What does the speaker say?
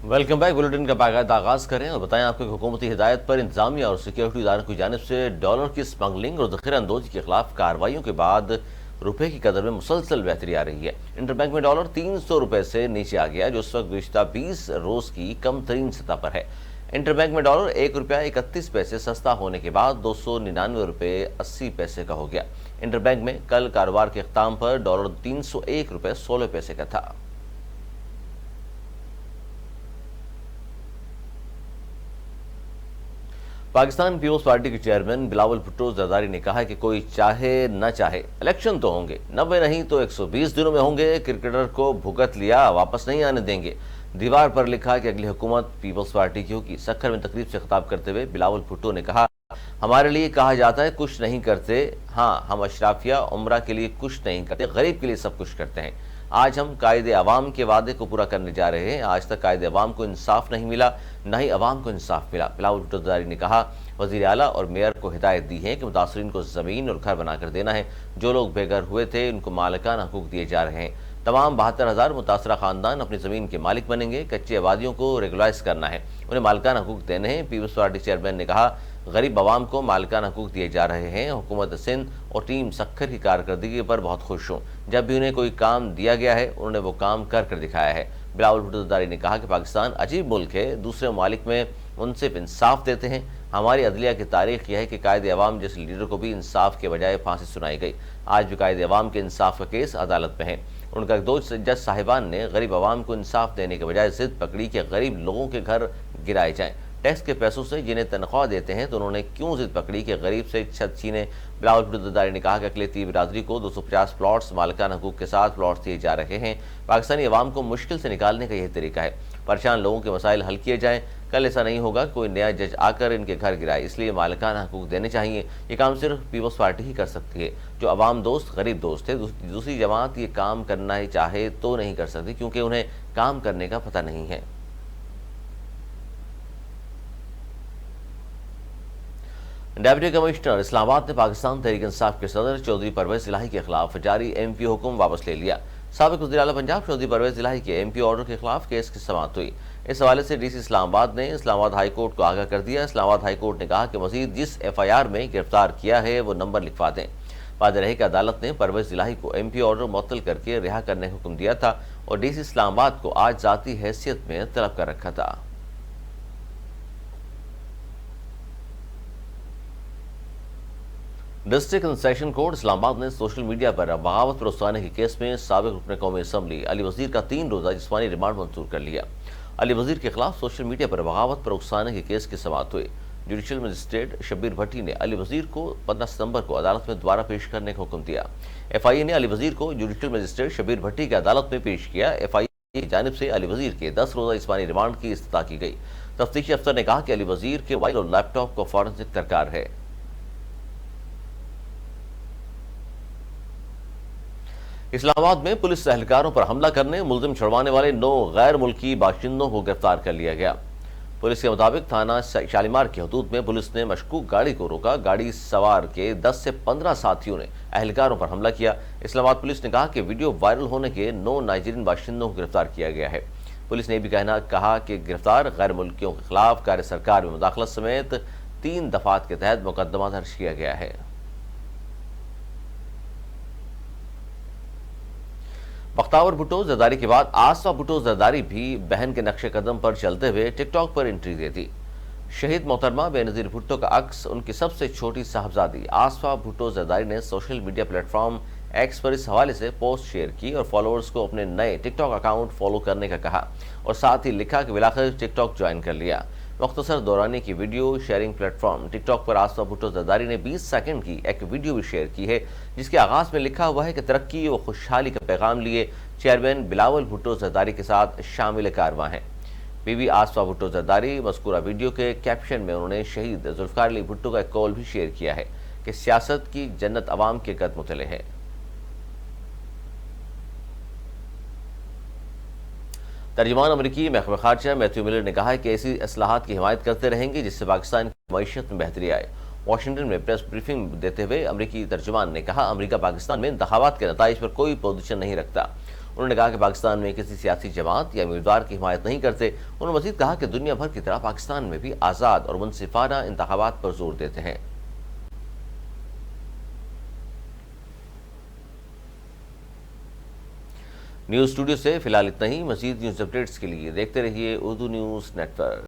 Welcome back. Bulletin का बाकायदा आगाज करें और बताएं आपको कि हुकूमती हिदायत पर इंतजामिया और सिक्योरिटी इदारों की जानिब से डॉलर की स्मगलिंग और ज़ख़ीरा अंदोज़ी के खिलाफ कार्रवाइयों के बाद रुपये की कदर में मुसलसल बेहतरी आ रही है। इंटरबैंक में डॉलर 300 रुपये से नीचे आ गया, जो इस वक्त गुज़िश्ता 20 रोज़ की कम तरीन सतह पर है। इंटरबैंक में डॉलर 1 रुपया 31 पैसे सस्ता होने के बाद 299 रुपये 80 पैसे का हो गया। इंटरबैंक में कल कारोबार के अख्ताम पर डॉलर 301 रुपये 16 पैसे का था। पाकिस्तान पीपल्स पार्टी के चेयरमैन बिलावल भुट्टो जरदारी ने कहा कि कोई चाहे न चाहे इलेक्शन तो होंगे, 90 नहीं तो 120 दिनों में होंगे। क्रिकेटर को भुगत लिया, वापस नहीं आने देंगे। दीवार पर लिखा कि अगली हुकूमत पीपल्स पार्टी की होगी। सक्खर में तकरीब से खिताब करते हुए बिलावल भुट्टो ने कहा, हमारे लिए कहा जाता है कुछ नहीं करते, हाँ हम अशराफिया उम्रा के लिए कुछ नहीं करते, गरीब के लिए सब कुछ करते हैं। आज हम कायदे अवाम के वादे को पूरा करने जा रहे हैं। आज तक कायदे अवाम को इंसाफ नहीं मिला, न ही अवाम को इंसाफ मिला। बिलावल भुट्टो जरदारी ने कहा, वज़ीर आला और मेयर को हिदायत दी है कि मुतासरीन को ज़मीन और घर बनाकर देना है। जो लोग बेघर हुए थे उनको मालिकाना हकूक दिए जा रहे हैं। तमाम 72,000 मुतासरा खानदान अपनी ज़मीन के मालिक बनेंगे। कच्ची आबादियों को रेगुलाइज करना है, उन्हें मालिकाना हकूक देने हैं। पीपल्स पार्टी चेयरमैन ने कहा, गरीब आवाम को मालिकाना हकूक दिए जा रहे हैं। हुकूमत सिंध और टीम सक्खर की कारकर्दगी पर बहुत खुश हूँ। जब भी उन्हें कोई काम दिया गया है उन्होंने वो काम कर कर दिखाया है। बिलावल भुट्टो जरदारी ने कहा कि पाकिस्तान अजीब मुल्क है, दूसरे ममालिक में मुनसिफ इंसाफ देते हैं। हमारी अदलिया की तारीख यह है कि कायदे अवाम जैसे लीडर को भी इंसाफ के बजाय फांसी सुनाई गई। आज भी कायदे अवाम के इंसाफ का केस अदालत में है। उनका दो जज साहिबान ने गरीब अवाम को इंसाफ देने के बजाय जिद पकड़ी कि गरीब लोगों के घर गिराए जाएं। टैक्स के पैसों से जिन्हें तनख्वाह देते हैं तो उन्होंने क्यों जिद पकड़ी कि गरीब से छत छीने। बिलावल भुट्टो जरदारी ने कहा कि अक़लियती बिरादरी को 250 प्लॉट्स मालिकाना हकूक के साथ प्लॉट्स दिए जा रहे हैं। पाकिस्तानी अवाम को मुश्किल से निकालने का यही तरीका है, परेशान लोगों के मसाइल हल किए जाएँ। कल ऐसा नहीं होगा कोई नया जज आकर इनके घर गिराए, इसलिए मालिकाना हकूक देने चाहिए। ये काम सिर्फ पीपल्स पार्टी ही कर सकती है, जो अवाम दोस्त गरीब दोस्त है। दूसरी जमात ये काम करना ही चाहे तो नहीं कर सकती, क्योंकि उन्हें काम करने का पता नहीं है। डेप्यूटी कमिश्नर इस्लामाबाद ने पाकिस्तान तहरीक इंसाफ के सदर चौधरी परवेज इलाही के खिलाफ जारी MP हुक्म वापस ले लिया। साबिक वज़ीर आला पंजाब चौधरी परवेज इलाही के MP ऑर्डर के खिलाफ केस की समाअत हुई। इस हवाले से DC इस्लामाबाद ने इस्लामाबाद हाई कोर्ट को आगाह कर दिया। इस्लामाबाद हाई कोर्ट ने कहा कि मजीद जिस FIR में गिरफ्तार किया है वो नंबर लिखवा दें। वाज़ेह रहे कि अदालत ने परवेज इलाही को MP ऑर्डर मुअत्तल करके रिहा करने का हुक्म दिया था और DC इस्लामाबाद को आज ज़ाती हैसियत में तलब कर रखा था। District and session court Islamabad ने सोशल मीडिया पर बगावत पर उकसाने के केस में साबिक रुकन कौमी असम्बली अली वज़ीर का 3 रोज़ा जिस्मानी रिमांड मंजूर कर लिया। अली वज़ीर के खिलाफ सोशल मीडिया पर बगावत पर उकसाने के केस की समाअत हुई। जुडिशल मजिस्ट्रेट शब्बीर भट्टी ने अली वज़ीर को 15 सितंबर को अदालत में दोबारा पेश करने का हुक्म दिया। FIA ने अली वज़ीर को जुडिशल मजिस्ट्रेट शब्बीर भट्टी की अदालत में पेश किया। FIA की जानिब से अली वज़ीर के 10 रोज़ा जिस्मानी रिमांड की इस्तदा की गई। तफ्तीशी अफसर ने कहा कि अली वज़ीर के मोबाइल और लैपटॉप को फॉरेंसिक दरकार है। इस्लामाबाद में पुलिस एहलकारों पर हमला करने, मुलजिम छुड़वाने वाले 9 गैर मुल्की बाशिंदों को गिरफ्तार कर लिया गया। पुलिस के मुताबिक थाना शालीमार की हदूद में पुलिस ने मशकूक गाड़ी को रोका। गाड़ी सवार के 10 से 15 साथियों ने एहलकारों पर हमला किया। इस्लामाबाद पुलिस ने कहा कि वीडियो वायरल होने के 9 नाइजीरियन बाशिंदों को गिरफ्तार किया गया है। पुलिस ने भी कहा कि गिरफ्तार गैर मुल्कियों के खिलाफ कार्य सरकार में मुदाखलत समेत 3 दफात के तहत मुकदमा दर्ज किया गया है। बख्तावर भुट्टो जरदारी के बाद आसफा भुट्टो जरदारी भी बहन के नक्शे कदम पर चलते हुए टिकटॉक पर एंट्री दे दी। शहीद मोहतरमा बेनज़ीर भुट्टो का अक्स उनकी सबसे छोटी साहबजादी आसफा भुट्टो जरदारी ने सोशल मीडिया प्लेटफॉर्म X पर इस हवाले से पोस्ट शेयर की और फॉलोअर्स को अपने नए टिकटॉक अकाउंट फॉलो करने का कहा और साथ ही लिखा कि बिलाखिर टिकटॉक ज्वाइन कर लिया। मुख्तसर दौरानी की वीडियो शेयरिंग प्लेटफॉर्म टिकटॉक पर आसफा भुट्टो जरदारी ने 20 सेकंड की एक वीडियो भी शेयर की है, जिसके आगाज में लिखा हुआ है कि तरक्की व खुशहाली का पैगाम लिए चेयरमैन बिलावल भुट्टो जरदारी के साथ शामिल कारवां हैं। बीबी आसफा भुट्टो जरदारी मज़कूरा वीडियो के कैप्शन में उन्होंने शहीद जुल्फ़िकार अली भुट्टो का एक कॉल भी शेयर किया है कि सियासत की जन्नत अवाम के कदम तले है। तर्जुमान अमरीकी महकमा खारजा मैथ्यू मिलर ने कहा है कि ऐसी असलाहत की हिमायत करते रहेंगे जिससे पाकिस्तान की मईशत में बेहतरी आए। वाशिंगटन में प्रेस ब्रीफिंग देते हुए अमरीकी तर्जुमान ने कहा, अमरीका पाकिस्तान में इंतखाबात के नताइज पर कोई पोजीशन नहीं रखता। انہوں نے کہا کہ پاکستان میں کسی سیاسی جماعت یا امیدوار کی حمایت نہیں کرتے۔ انہوں نے مزید کہا کہ دنیا بھر کی طرح پاکستان میں بھی آزاد اور منصفانہ انتخابات پر زور دیتے ہیں۔ نیوز اسٹوڈیو سے فی الحال اتنا ہی۔ مزید نیوز اپڈیٹس کے لیے دیکھتے رہیے اردو نیوز نیٹ ورک۔